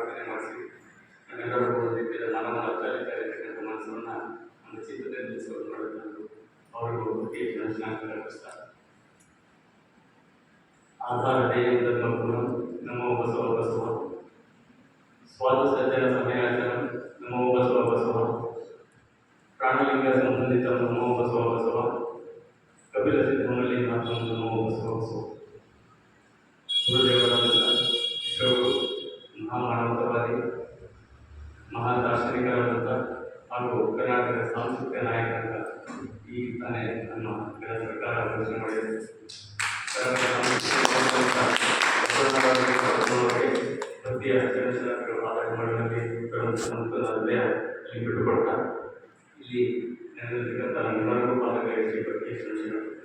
ಪ್ರಾರ್ಥನೆ ಮಾಡಿಸಿ ನಮ್ಮೆಲ್ಲರಿಗೂ ರೀತಿಯ ಮನವನ್ನು ಅರ್ಥಾಲಿರ್ತಕ್ಕಂಥ ಮನಸ್ಸನ್ನು ಒಂದು ಚಿತ್ರದಲ್ಲಿ ನಿಲ್ಲಿಸುವುದು ಮಾಡೋದು ಅವರಿಗೂ ಕಲ್ಪಿಸ್ತಾರೆ. ಆಧಾರ ದೇವ ಧರ್ಮಗುಣ ನಮೋ ಬಸವ ಬಸವ ಸ್ವಾದ ಸಜ್ಜನ ಸಮಯಾಚರ ನಮೋ ಬಸವ ಬಸವ ಪ್ರಾಣಲಿಂಗ ಸಂಬಂಧಿತ ನಮೋ ಬಸವ ಬಸವ ಕಪಿಲ ಸಿದ್ಧಮಲ್ಲಿನಾಥ ನಮೋ ಬಸವ ಬಸವ ಗುರುದೇವರಾದಂಥ ವಿಶ್ವಗುರು ಮಹಾಮಾನವತಾವಾದಿ ಮಹಾದಾರ್ಶನಿಕರಾದಂಥ ಹಾಗೂ ಕರ್ನಾಟಕದ ಸಾಂಸ್ಕೃತಿಕ ನಾಯಕರಾದ ಈ ತಾನೇ ನಮ್ಮ ಕೇಂದ್ರ ಸರ್ಕಾರ ಘೋಷಣೆ ಮಾಡಿದೆ. ಭಕ್ತಿಯ ಜನಶಾಸ್ತ್ರಗಳು ಆಧಾರ ಮಾಡುವಲ್ಲಿ ಬಿಟ್ಟುಕೊಡ್ತಾ ಇಲ್ಲಿ ನೆನೆದಿರ್ತಕ್ಕಂಥ ಎಲ್ಲರಿಗೂ ಪಾದಕರಿಸಿ ಭಕ್ತಿಯ ಜನಶಾಸ್ತ್ರ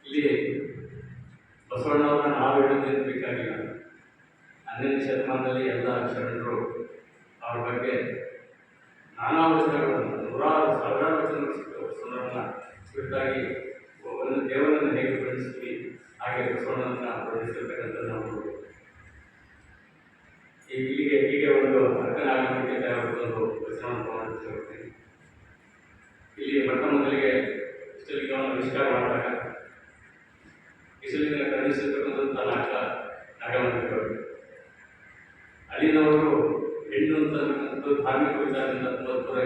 ಇಲ್ಲಿ ಬಸವಣ್ಣವರನ್ನ ನಾವು ಹೇಳೋದೇನು ಬೇಕಾಗಿಲ್ಲ. 12ನೇ ಶತಮಾನದಲ್ಲಿ ಎಲ್ಲ ಶರಣರು ಅವ್ರ ಬಗ್ಗೆ ನಾನಾ ವಚನಗಳನ್ನು ನೂರಾರು ಸಾವಿರಾರು ವಚನಗಳನ್ನು ಕುರಿತಾಗಿ ಒಂದು ದೇವರನ್ನು ಹೇಗೆ ಬಳಸ್ತೀವಿ ಹಾಗೆ ಬಸವಣ್ಣನ ಬಳಸಿರ್ತಕ್ಕಂಥ ನಾವು ಹೀಗೆ ಒಂದು ಅರ್ಥನಾಗಲಿಕ್ಕೆ ಒಂದು ವಚನವನ್ನು ಮಾಡಿರ್ತೀನಿ. ಇಲ್ಲಿ ಮೊಟ್ಟ ಮೊದಲಿಗೆ ಇಷ್ಟಲಿಂಗವನ್ನು ಆವಿಷ್ಕಾರ ಮಾಡಿದಾಗ ಇಷ್ಟಲಿಂಗ ಖಂಡಿಸಿರ್ತಕ್ಕಂಥ ನಾಗವಂತರು ಅಲ್ಲಿನವರು ಹೆಣ್ಣು ಅಂತಕ್ಕಂಥ ಧಾರ್ಮಿಕ ವಿಚಾರದಿಂದ ತುಂಬ ದೂರ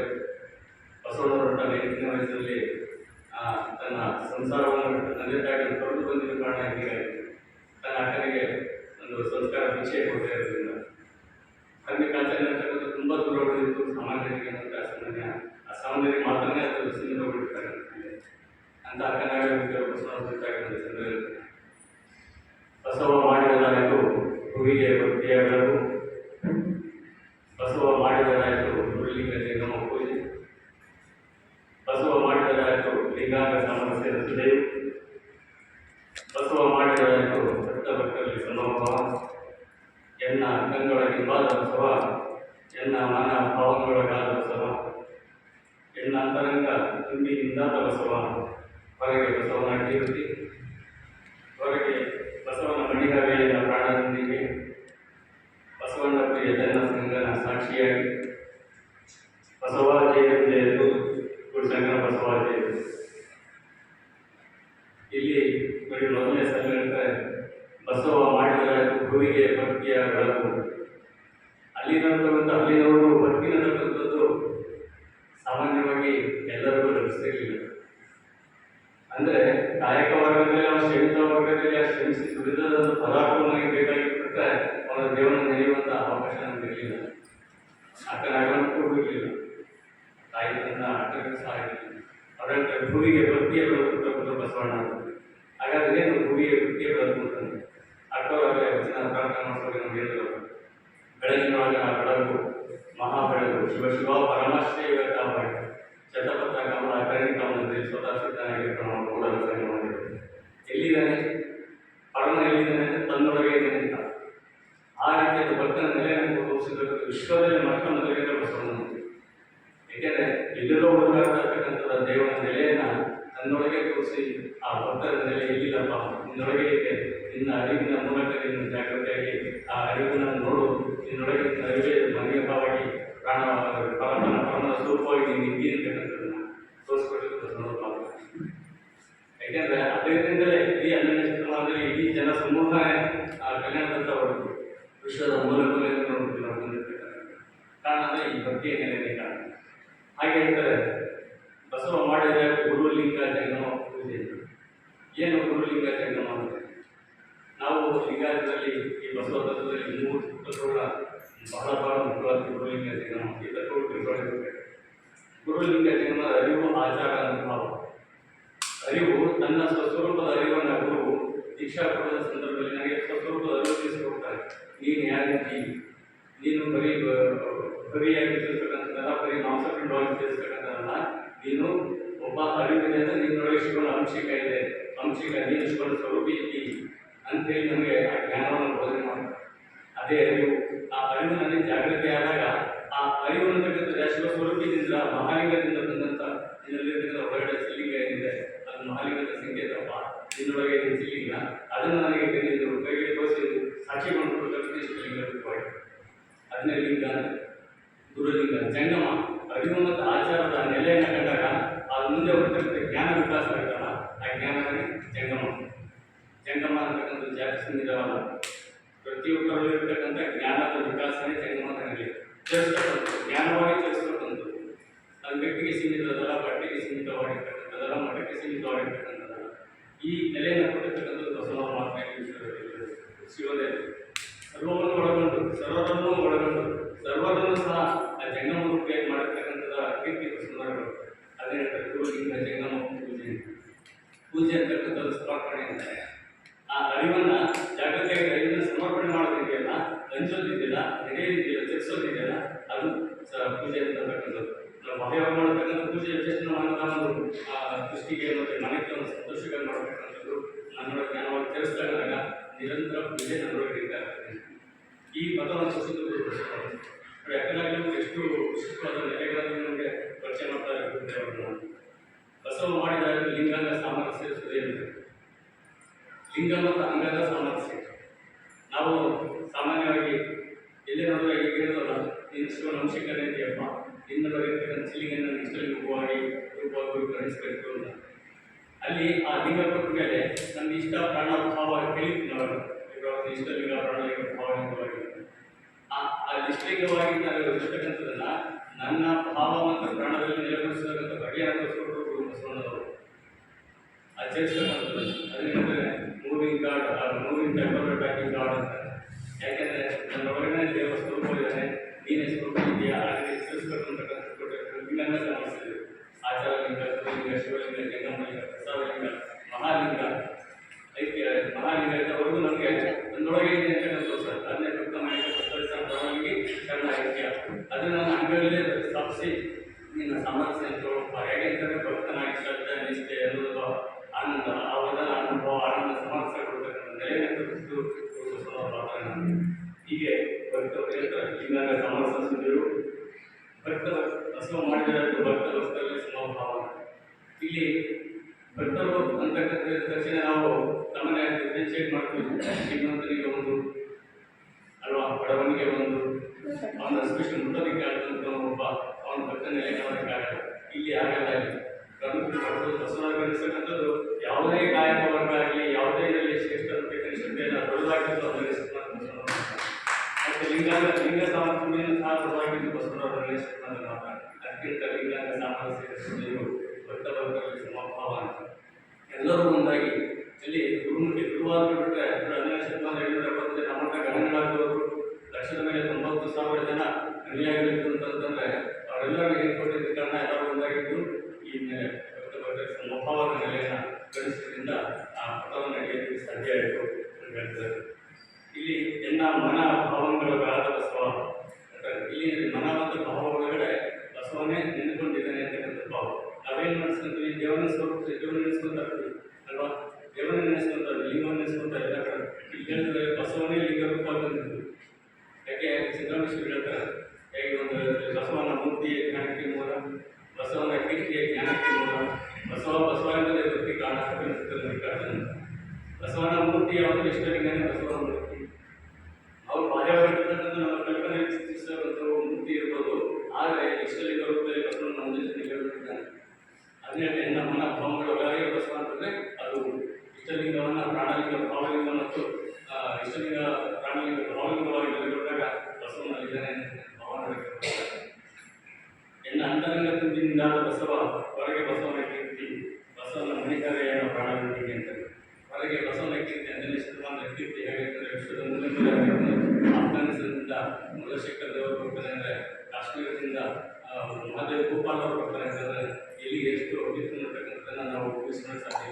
ಬಸವಣ್ಣವರ 8ನೇ ವಯಸ್ಸಲ್ಲಿ ತನ್ನ ಸಂಸಾರವನ್ನು ತಂದೆ ತಾಯಿಯನ್ನು ತೊರೆದು ಬಂದಿದ್ದ ಕಾರಣ ಹೀಗಾಗಿ ತನ್ನ ಅಕ್ಕನಿಗೆ ಒಂದು ಸಂಸ್ಕಾರ ಭಿಕ್ಷೆ ಕೊಡ್ತಾ ಇರೋದ್ರಿಂದ ಧಾರ್ಮಿಕ ಆಚರಣೆ ಅಂತಕ್ಕಂಥ ತುಂಬ ದೂರ ಉಳಿದಿತ್ತು. ಸಾಮಾನ್ಯರಿಗೆ ಮತ್ತು ಅಸಾಮಾನ್ಯರಿಗೆ ಮಾತ್ರನೇ ಅದು ಸಿಂಧುಬಿಡ್ತಾರೆ ಅಂತ ಅಕ್ಕನಾಗ ಬಸವಣ್ಣ ಬಸವ ಮಾಡಿದರಾಯಿತು ಹೂವಿಗೆ ಭಕ್ತಿಯ ಬೆಳಕು, ಬಸವ ಮಾಡಿದರಾಯಿತು ಗುರುಲಿಂಗ ಜಂಗಮ ಪೂಜೆ, ಬಸವ ಮಾಡಿದರಾಯಿತು ಲಿಂಗಾಂಗ ಸಾಮರಸ್ಯ ಸುದೇವು, ಬಸವ ಮಾಡಿದರಾಯಿತು ಭಕ್ತರಲ್ಲಿ ಸಮಭಾವ, ಎನ್ನ ಅಂಗಗಳೊಳಗಿಂಬಾದ ಬಸವ, ಎನ್ನ ಮನ ಭಾವಗಳೊಳಗಾದ ಬಸವ, ಎನ್ನ ಅಂತರಂಗ ತುಂಬಿನಿಂದಾದ ಬಸವ, ಹೊರಗೆ ಬಸವನ ಕೀರ್ತಿ, ಹೊರಗೆ ಬಸವನ ಮಣಿಹವೆಯ ಪ್ರಾಣದೊಂದಿಗೆ, ಬಸವಣ್ಣ ಪ್ರಿಯ ಜನ ಸಂಗನ ಸಾಕ್ಷಿಯಾಗಿ, ಬಸವ ಜಯಂತಿಯದ್ದು ಗುರುಶಂಕರ ಬಸವ ಜಯಂತಿ. ಇಲ್ಲಿ ಬರೀ ಮೊದಲನೇ ಸಲ ಹೇಳ್ತಾರೆ ಬಸವ ಮಾಡಿದ ಗುರುವಿಗೆ ಭಕ್ತಿಯ ಬೆಳಕು. ಅಲ್ಲಿನವರು ಭಕ್ತಿನ ತಕ್ಕಂಥದ್ದು ಸಾಮಾನ್ಯವಾಗಿ ಎಲ್ಲರಿಗೂ ಲಭಿಸ್ತಿರಲಿಲ್ಲ. ಅಂದರೆ ಕಾಯಕ ವರ್ಗದಲ್ಲಿ ಅವನು ಶ್ರಮಿತ ವರ್ಗದಲ್ಲಿ ಆ ಶ್ರಮಿಸಿ ದುಡಿದ ಪದಾರ್ಥವಾಗಿ ಬೇಕಾಗಿಬಿಟ್ರೆ ಅವನ ದೇವನ ನೆನೆಯುವಂಥ ಅವಕಾಶ ನಮಗಿರಲಿಲ್ಲ. ಅಕ್ಕನಾಗಲಂತೂ ಹೋಗಲಿಲ್ಲ, ತಾಯಿ ತನ್ನ ಅಕ್ಕನಿಗೆ ಸಹ ಆಗಿರಲಿಲ್ಲ. ಅವರ ಭೂಮಿಗೆ ಭಕ್ತಿಯ ಬೆಳಕು ಬಸವಣ್ಣ. ಹಾಗಾದ್ರೆ ಏನು ಭೂಮಿಗೆ ಭಕ್ತಿಯ ಬೆಳಕು ಅಂತಂದ್ರೆ ಅಕ್ಕವರಾಗಲೇ ವಚನ ಪ್ರಾರ್ಥನೆ ಮಾಡೋದು ನಮ್ಗೆ ಹೇಳಿದ್ರು. ಬೆಳಗಿನೊಳಗೆ ಆ ಬೆಳಕು ಮಹಾ ಬೆಳಕು ಶಿವ ಶಿವ ಪರಮಾಶ್ರಯ ಕಾಪಾಡಿ ಶತಪಥ ಕಮಲ ಕರ್ಣಿಕಾಮದಲ್ಲಿ ಸ್ವತಃ ಸಿದ್ಧನಾಗಿರ್ತಾನೆ. ನಾವು ಕೂಡ ರಚನೆ ಮಾಡಿದ್ದೇವೆ. ಎಲ್ಲಿದ್ದಾನೆ ಪರಮ, ಎಲ್ಲಿದ್ದಾನೆ ಅಂದರೆ ತನ್ನೊಳಗೆ ಇದ್ದಾನೆ ಅಂತ. ಆ ರೀತಿಯಾದ ಭಕ್ತನ ನೆಲೆಯನ್ನು ತೋರಿಸಿರ್ತಕ್ಕಂಥ ವಿಶ್ವದಲ್ಲಿ ಮೊಟ್ಟ ಮೊದಲಿಗೆ ಬಸವಣ್ಣ. ಏಕೆಂದರೆ ಎಲ್ಲೆಲ್ಲೋ ಹುಡುಕಾಡ್ತಕ್ಕಂಥದ್ದು ದೇವರ ನೆಲೆಯನ್ನು ತನ್ನೊಳಗೆ ತೋರಿಸಿ ಆ ಭಕ್ತರ ನೆಲೆ ಎಲ್ಲಿಲ್ಲಪ್ಪ ನಿನ್ನೊಳಗೆ ಇದೆ, ನಿನ್ನ ಅರಿವಿನ ಮೂಲಕ ನಿನ್ನ ಜಾಗೃತಿಯಾಗಿ ಆ ಅರಿವನ್ನು ನೋಡು, ನಿನ್ನೊಳಗೆ ಅರಿವೇ ಮನೀಯವಾಗಿ ಪರಮನ ಸ್ವರೂಪವಾಗಿ ನೀನು ಇದ್ದೀ ಅಂತಕ್ಕಂಥದ್ದನ್ನು ತೋರಿಸ್ಕೊಟ್ಟಿದ್ದು ಸಂದರ್ಭ. ಯಾಕೆಂದರೆ ಅದರಿಂದಲೇ ಈ 12ನೇ ಶತಮಾನದಲ್ಲಿ ಇಡೀ ಜನ ಸಮೂಹ ಕಲ್ಯಾಣದತ್ತ ಹೊರಟು ವಿಶ್ವದ ಮೂಲ ಮೂಲೆಯನ್ನು ನೋಡ್ತೀವಿ ನಾವು ಬಂದಿರ್ತಕ್ಕಂಥ ಕಾರಣ ಅಂದರೆ ಈ ಭಕ್ತಿಯ ನೆಲೆನೇ ಕಾರಣ. ಹಾಗೆ ಹೇಳ್ತಾರೆ ಬಸವ ಮಾಡಿದ ಗುರುಲಿಂಗ ಜಂಗಮ ಪೂಜೆ. ಏನು ಗುರುಲಿಂಗ ಜಂಗಮ ಅಂದರೆ ನಾವು ಲಿಂಗಾಯತದಲ್ಲಿ ಈ ಬಸವ ತತ್ವದಲ್ಲಿ 3 ತತ್ವಗಳ ಬಹಳ ಮುಖ್ಯವಾದ ಗುರುಲಿಂಗ ಜಂಗಮ ಈ ತತ್ವಗಳು ತಿಳ್ಕೊಂಡಿರ್ಬೇಕು. ಗುರುಲಿಂಗ ಜಂಗಮ ಅರಿವು ಆಚಾರ ಅನುಭವ. ಅರಿವು ತನ್ನ ಸ್ವಸ್ವರೂಪದ ಅರಿವನ್ನು ಗುರು ದೀಕ್ಷಾ ಕೊಡದ ಸಂದರ್ಭದಲ್ಲಿ ನನಗೆ ಸ್ವಸ್ವರೂಪದ ಅರಿವು ತಿಳಿಸಿಕೊಡ್ತಾರೆ. ನೀನು ಯಾವ ರೀತಿ ನೀನು ಬರಿಯಾಗಿ ತಿಳಿಸ್ತಕ್ಕಂಥದ್ದಲ್ಲ, ಬರೀ ಮಾಂಸಪಿಂಡವಾಗಿ ತಿಳಿಸ್ತಕ್ಕಂಥದ್ದಲ್ಲ. ನೀನು ಒಬ್ಬ ಅರಿವಿದೆ ಅಂದರೆ ನಿನ್ನೊಳಗೆ ಶಿವನ ಅಂಶಿಕ ಇದೆ, ಅಂಶಿಕ ನೀನು ಶಿವನ ಸ್ವರೂಪಿ ಇದ್ದೀ ಅಂತೇಳಿ ನಮಗೆ ಆ ಜ್ಞಾನವನ್ನು ಬೋಧನೆ ಮಾಡ್ತಾರೆ. ಅದೇ ಅರಿವು. ಆ ಅರಿವು ನನಗೆ ಜಾಗೃತಿ ಆದಾಗ ಆ ಅರಿವನ್ನು ತಕ್ಕಂಥ ಶಿವ ಸ್ವರೂಪದಿಂದ ಮಹಾಲಿಂಗದಿಂದ ಬಂದಂಥ ನಿನ್ನಲ್ಲಿರ್ತಕ್ಕಂಥ ಹೊರಗಡೆ ಶಿವಲಿಂಗ ಏನಿದೆ ಅದು ಮಹಾಲಿಂಗದ ಸಂಕೇತಪ್ಪ, ನಿನ್ನೊಳಗೆ ಶಿವಲಿಂಗ ಅದನ್ನು ನನಗೆ ನೀನು ಕೈಗೆ ತೋರಿಸಿ ಸಾಕ್ಷಿ ಮಾಡಿಕೊಡ್ತಕ್ಕಂಥ ಅದನ್ನೇ ಲಿಂಗ, ಗುರುಲಿಂಗ, ಜಂಗಮ, ಅರಿವು ಮತ್ತು ಆಚಾರದ ನೆಲೆಯನ್ನು ಕಂಡಾಗ ಅದು ಮುಂದೆ ಬರ್ತಕ್ಕಂಥ ಜ್ಞಾನ ವಿಕಾಸ ಆಗ್ತಲ್ಲ, ಆ ಜ್ಞಾನವೇ ಜಂಗಮ. ಜಂಗಮ ಅಂತಕ್ಕಂಥ ಜಾತಿ ಸೀಮಿತವಲ್ಲ, ಪ್ರತಿಯೊಬ್ಬರಲ್ಲೂ ಇರ್ತಕ್ಕಂಥ ಜ್ಞಾನದ ವಿಕಾಸನೇ ಜಂಗಮ ನೆಲೆ. ತಿಳಿಸ್ತಕ್ಕಂಥದ್ದು ಜ್ಞಾನವಾಗಿ ತಿಳಿಸ್ತಕ್ಕಂಥದ್ದು ಅದು ವ್ಯಕ್ತಿಗೆ ಸೀಮಿತದಲ್ಲ, ಬಟ್ಟೆಗೆ ಸೀಮಿತವಾಗಿರ್ತಕ್ಕಂಥದ್ದಲ್ಲ, ಮಠಕ್ಕೆ ಸೀಮಿತವಾಗಿರ್ತಕ್ಕಂಥದ್ದಲ್ಲ. ಈ ನೆಲೆಯನ್ನು ಕೊಟ್ಟಿರ್ತಕ್ಕಂಥದ್ದು ಬಸವ ಮಾತ್ರ ಶಿವನೇ. ಸರ್ವವನ್ನು ಒಳಗೊಂಡು, ಸರ್ವರನ್ನು ಒಳಗೊಂಡು, ಸರ್ವರನ್ನು ಸಹ ಆ ಜಂಗಮ ರೂಪಿಯಾಗಿ ಮಾಡಿರ್ತಕ್ಕಂಥದ್ದು ಕೀರ್ತಿ ಸುಂದರಗಳು. ಅದೇ ಗುರುಲಿಂಗ ಜಂಗಮ ಪೂಜೆ. ಪೂಜೆ ಅಂತಕ್ಕಂಥದ್ದು ಸಮರ್ಪಣೆ ಅಂತಾರೆ. ಆ ಅರಿವನ್ನು ಜಾಗೃತಿಯಾಗಿ ಅರಿವನ್ನು ಸಮರ್ಪಣೆ ಮಾಡೋದಿದೆಯಲ್ಲ, ಹಂಚೋದಿದೆಯಲ್ಲ, ನಡೆಯೋದಿದೆಯಲ್ಲ, ಚರ್ಸೋದಿದೆಯಲ್ಲ, ಅದು ಪೂಜೆ ಅಂತಕ್ಕಂಥದ್ದು. ನಾವು ಬಾಹ್ಯವಾಗಿ ಮಾಡತಕ್ಕಂಥ ಪೂಜೆ ವಿಶೇಷ ಒಂದು ದೃಷ್ಟಿಗೆ ಮತ್ತು ಮನಕ್ಕೆ ಒಂದು ಸಂತೋಷವಾಗಿ ಮಾಡತಕ್ಕಂಥದ್ದು ನನ್ನೊಳಗೆ ಜ್ಞಾನವಾಗಿ ತಿಳಿಸ್ದಾಗ ನಿರಂತರ ಪೂಜೆ ನನ್ನೊಳಗೆ ಇದ್ದಾಗ್ತದೆ. ಈ ಪದವನ್ನು ಸುಸಿದು ಯಾಕಂದ್ರೆ ಎಷ್ಟು ವಿಶಿಷ್ಟವಾದ ನೆಲೆಗಳನ್ನು ನಮಗೆ ಪರಿಚಯ ಮಾಡ್ತಾ ಇರುತ್ತೆ. ಅವ್ರನ್ನ ಬಸವ ಮಾಡಿದ ಲಿಂಗಾಂಗ ಸಾಮರಸ್ಯ ಸುರಿಯುತ್ತೆ. ಲಿಂಗ ಮತ್ತು ಅಂಗದ ಸಾಮರಸ್ಯ ನಾವು ಸಾಮಾನ್ಯವಾಗಿ ಎಲ್ಲಿ ನೋಡಿದ್ರೆ ಈಗ ಹೇಳಿದಲ್ಲ, ನೀನು ಶಿವನ ಅಂಶಿಕನೇ ಇದೆಯಪ್ಪ, ಇನ್ನೊಬ್ಬರಿರ್ತಕ್ಕಂಥ ಶಿಲಿಂಗನ ಇಷ್ಟಲಿಂಗವಾಗಿ ರೂಪವಾಗಿ ಗ್ರಹಿಸಬೇಕು ಅಂತ. ಅಲ್ಲಿ ಆ ಲಿಂಗ ಕೊಟ್ಟ ಮೇಲೆ ನಮ್ಗೆ ಇಷ್ಟ ಪ್ರಾಣ ಭಾವ ಕೇಳಿದ್ವಿ ನಾವು, ಇಷ್ಟಲಿಂಗ ಪ್ರಾಣಲಿಂಗ ಭಾವಲಿಂಗವಾಗಿ ಆ ಇಷ್ಟಲಿಂಗವಾಗಿ ನಾವು ಇರ್ತಕ್ಕಂಥದ್ದನ್ನ ನನ್ನ ಭಾವ ಮತ್ತು ಪ್ರಾಣದಲ್ಲಿ ನೆಲೆಗೊಳಿಸತಕ್ಕಂಥ ಬಗೆಯನ್ನು ತೋರಿಸ್ಕೊಟ್ಟು ಬಸವಣ್ಣವರು ಆಚರಿಸ್ತಕ್ಕಂಥದ್ದು. ಅದನ್ನೇ moving god, moving temporary backing god ಅಂತ. ಯಾಕೆಂದರೆ ನನ್ನ ಹೊರಗಡೆ ದೇವ ಸ್ವರೂಪವಿದ್ದಾನೆ, ನೀನೇ ಸ್ವರೂಪ ಇದೆಯಾ, ಹಾಗೆ ತಿಳಿಸ್ಕೊಟ್ಟಂತಕ್ಕಂಥ ಲಿಂಗನ ಸಮಸ್ಯೆ. ಆಚಾರಲಿಂಗ, ಗುರುಲಿಂಗ, ಶಿವಲಿಂಗ, ಜಂಗಮಲಿಂಗ, ಪ್ರಸಾದಲಿಂಗ, ಮಹಾಲಿಂಗ, ಐಕ್ಯ ಮಹಾಲಿಂಗ ಇದ್ದವರೆಗೂ ನಮಗೆ ನನ್ನೊಳಗೆ ಇದೆ ಅಂತಕ್ಕಂಥ ತೋರಿಸ್ತಾರೆ. ಅದನ್ನೇ ಭಕ್ತಮಾಗಿ ಶರಣ ಐಕ್ಯ, ಅದನ್ನು ನನ್ನ ಅಂಗಗಳಲ್ಲೇ ಸ್ಥಾಪಿಸಿ ನಿನ್ನ ಸಾಮರ್ಥ್ಯ ಅಂತ ಹೇಗೆ ಅಂತಂದರೆ ಭಕ್ತನಾಗಿ ಶ್ರದ್ಧೆ, ನಿಷ್ಠೆ, ಅನುಭವ, ಆನಂದ, ಆ ವದನ ಅನುಭವ, ಆನಂದ ಸಾಮರ್ಥ್ಯ ಕೊಡ್ತಕ್ಕಂಥ ನೆಲೆಯನ್ನು ತೋರಿಸಿದ್ದು ಪಾತ್ರ. ಹೀಗೆ ಭಕ್ತ ಲಿಂಗಾಂಗ ಸಾಮರ್ಥ್ಯ ಸುಂದರು ಭಕ್ತ ಬಸವ ಮಾಡಿದ ಭಕ್ತ ವಸ್ತುಗಳಲ್ಲಿ ಸಮಭಾವ. ಇಲ್ಲಿ ಭಕ್ತರು ಅಂತಕ್ಕಂಥ ತಕ್ಷಣ ನಾವು ಸಾಮಾನ್ಯ ಡಿಫ್ರೆನ್ಶಿಯೇಟ್ ಮಾಡ್ತೀವಿ. ಶ್ರೀಮಂತನಿಗೆ ಒಂದು ಅಲ್ವಾ, ಬಡವನಿಗೆ ಒಂದು, ಅವನ ಸ್ಪೆಷಲ್ ಮುಟ್ಟೋದಕ್ಕೆ ಆದಂಥ ಒಬ್ಬ ಅವನ ಭಕ್ತನ ನೆಲೆನವರಿಗಾಗಲ್ಲ. ಇಲ್ಲಿ ಆಗಲ್ಲ. ಬಸವನಾಗಿ ಬೆಳೆಸ್ತಕ್ಕಂಥದ್ದು ಯಾವುದೇ ಕಾಯಕ ವರ್ಗ ಆಗಲಿ, ಯಾವುದೇ ಇದರಲ್ಲಿ ಶ್ರೇಷ್ಠ ಶ್ರದ್ಧೆಯನ್ನು ದೊಡ್ಡದಾಗಿದ್ದು ಅದರಲ್ಲಿ ಮತ್ತು ಲಿಂಗ ಸಾಮರ್ಥ್ಯವನ್ನು ಸಹ ದೊಡ್ಡದಾಗಿದ್ದು ಬಸವನವರ ಮಾತ್ರ. ಅತ್ಯಂತ ಲಿಂಗಾಂಗ ಸಾಮರ್ಥ್ಯ ಭಕ್ತ ಭಕ್ತರಲ್ಲಿ ಸಮಭಾವ ಅಂತ ಎಲ್ಲರೂ ಒಂದಾಗಿ ಇಲ್ಲಿ ಗುರುವಾದ್ರು ಬಿಟ್ಟರೆ 12ನೇ ಶತಮಾನ 770 ಜನ ನಮ್ಮ ಗಣಗಳಾದವರು ಲಕ್ಷದ ಮೇಲೆ 90,000 ಜನ ಗಣಿಯಾಗಿತ್ತು ಅಂತಂದರೆ ಅವರೆಲ್ಲರೂ ಏನು ಕೊಟ್ಟಿದ್ದ ಕಾರಣ ಎಲ್ಲರೂ ಒಂದಾಗಿದ್ದು ಈ ಭಕ್ತ ಭಕ್ತರ ಸಮಭಾವದ ನೆಲೆಯನ್ನು ಗಳಿಸೋದ್ರಿಂದ ಆ ಪಥವನ್ನು ನಡೆಯಲಿಕ್ಕೆ ಸಾಧ್ಯ ಆಯಿತು ಅಂತ ಹೇಳ್ತಾರೆ. ಇಲ್ಲಿ ಎಲ್ಲ ಮನ ಭಾವನೆಗಳಾದ ಬಸವ ಇಲ್ಲಿ ಮನ ಮತ್ತು ಭಾವ ಒಳಗಡೆ ಬಸವನೇ ನಿಂತ್ಕೊಂಡಿದ್ದಾನೆ ಅಂತಕ್ಕಂಥ ಭಾವ. ನಾವೇನು ನಡೆಸ್ಕೊಂತೀವಿ, ದೇವನ ಸ್ವರೂಪ ದೇವನ ನೆನೆಸ್ಕೊಂತಾರ್ತೀವಿ ಅಲ್ವಾ, ದೇವನ ನೆನೆಸ್ಕೊಂತಾರೆ, ಲಿಂಗವನ್ನು ನೆನೆಸ್ಕೊಂತ ಎಲ್ಲ ಕಡೆ. ಇಲ್ಲಿ ಹೇಳಿದ್ರೆ ಬಸವನೇ ಲಿಂಗ ರೂಪ ಬಂದಿದ್ದು. ಯಾಕೆ ಸಿದ್ದರಾಮೇಶ್ವರ ಹೇಳ್ತಾರೆ, ಹೇಗೆ ಒಂದು ಬಸವನ ಮೂರ್ತಿಯ ಜ್ಞಾನಕ್ಕೆ ಮೂಲ, ಬಸವನ ಕೀರ್ತಿಯ ಜ್ಞಾನಕ್ಕೆ ಮೂಲ, ಬಸವ ಎಂದರೆ ವೃತ್ತಿ ಕಾರಣ ಬಸವನ ಮೂರ್ತಿ ಯಾವುದು, ಇಷ್ಟಲಿಂಗನೇ ಬಸವನ ಮೂರ್ತಿ. ಅವ್ರು ಬಾಹ್ಯವಾಗಿರ್ತಕ್ಕಂಥ ನಮ್ಮ ಕಲ್ಪನೆ ಚಿತ್ರಿಸುವಂಥ ಮೂರ್ತಿ ಇರ್ಬೋದು, ಆದರೆ ಇಷ್ಟಲಿಂಗ ರೂಪದಲ್ಲಿ ಬಸವನ ನಮ್ಮ ಜೊತೆ ಹೇಳುತ್ತಿದ್ದಾನೆ. ಅದನ್ನೇ ನಮ್ಮನ್ನ ಭಾವಗಳೊಳಗೆ ಬಸವ ಅಂತಂದರೆ ಅದು ಇಷ್ಟಲಿಂಗವನ್ನು ಪ್ರಾಣಲಿಂಗ, ಭಾವಲಿಂಗ ಮತ್ತು ಇಷ್ಟಲಿಂಗ ಪ್ರಾಣಲಿಂಗ ಭಾವಲಿಂಗವಾಗಿ ನೆಲೆಗೊಂಡಾಗ ಬಸವನಲ್ಲಿದ್ದಾನೆ ಭಾವನೆ. ಎನ್ನ ಅಂತರಂಗ ತುಂಬಿನಿಂದಾದ ಬಸವ, ಹೊರಗೆ ಬಸವನ ಕೀರ್ತಿ, ಬಸವನ ಮಣಿಕರೆಯನ್ನು ಪ್ರಾಣಲಿಂಗಿಗೆ ಅಂತಾರೆ. ಹೊರಗೆ ಬಸವನ ಕೀರ್ತಿ 12ನೇ ಶತಮಾನದ ಕೀರ್ತಿ ಹೇಗಿರ್ತದೆ, ವಿಶ್ವದ ಆಫ್ಘಾನಿಸ್ತಾನದಿಂದ ಮುಲ್ಲಶೇಖರ ದೇವರು ಬರ್ತಾರೆ ಅಂದರೆ, ಕಾಶ್ಮೀರದಿಂದ ಮಹಾದೇವ ಗೋಪಾಲ್ ಅವರು ಬರ್ತಾರೆ ಅಂತಂದರೆ ಎಲ್ಲಿಗೆ ಎಷ್ಟು ಅಭಿವೃದ್ಧಿ ಅಂತಕ್ಕಂಥದ್ದನ್ನು ನಾವು ಊಹಿಸಲು ಸಾಧ್ಯ.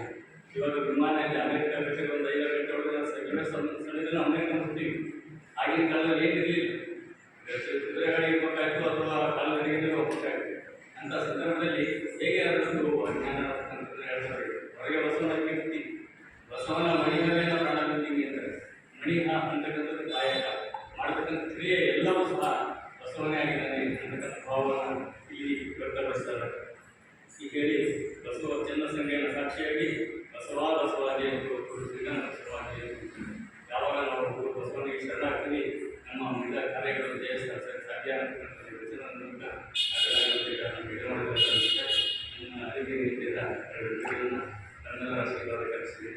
ಇವಾಗ ವಿಮಾನದಲ್ಲಿ ಅಮೆರಿಕ ಬೇಕಾದ್ರೆ ಒಂದು 5 ಗಂಟೆ ಒಳಗೆ ಸಣ್ಣದನ್ನು ಅಮೆರಿಕ ಹೋಗ್ತೀವಿ. ಆಗಿನ ಕಾಲದಲ್ಲಿ ಏನಿರಲಿಲ್ಲ, ಕುದುರೆಗಾಡಿ ಹೋಗ್ಬೇಕಾಯ್ತು ಅಥವಾ ಕಾಲುಗಡಿಗೆ ಹೋಗ್ಬೇಕಾಯ್ತು. ಅಂಥ ಸಂದರ್ಭದಲ್ಲಿ ಹೇಗೆ ಅದೊಂದು ಜ್ಞಾನ ಅಂತಕ್ಕಂಥದ್ದನ್ನು ಹೇಳ್ತಾರೆ. ಹೊರಗೆ ಬಸವನ ಕೀರ್ತಿ, ಬಸವನ ಮಣಿಮಲೆಯ ಪ್ರಾಣಬಿಂದಿಗೆ ಅಂತಾರೆ. ಮಣಿ ಅಂತಕ್ಕಂಥದ್ದು ಕಾಯಕ ಮಾಡತಕ್ಕಂಥ ಕ್ರಿಯೆ ಎಲ್ಲವೂ ಸಹ ಬಸವನೇ ಆಗಿದ್ದಾನೆ ಅಂತಕ್ಕಂಥ ಭಾವವನ್ನು ಇಲ್ಲಿ ವ್ಯಕ್ತಪಡಿಸ್ತಾರೆ. ಈ ಹೇಳಿ ಬಸವ ಚಂದ ಸಂಖ್ಯೆಯನ್ನು ಸಾಕ್ಷಿಯಾಗಿ ಬಸವಾದಿ ಶ್ರೀಗಣ ಬಸವಾದಿ ಯಾವಾಗ ನಾವು ಬಸವನಿಗೆ ಶರಣಾಗ್ತೀವಿ, ನಮ್ಮ ಮುಂದೆ ಕಾರ್ಯಗಳು ಜಯಿಸ್ತಾರೆ. ಸಾಧ್ಯ ಅಂತ ನನ್ನ ಭೇಟಿ ಮಾಡಿದ ಅರಿವಿ ನೀತಿಯ ನನ್ನೆಲ್ಲ ಆಶೀರ್ವಾದ ಕಲಿಸಿ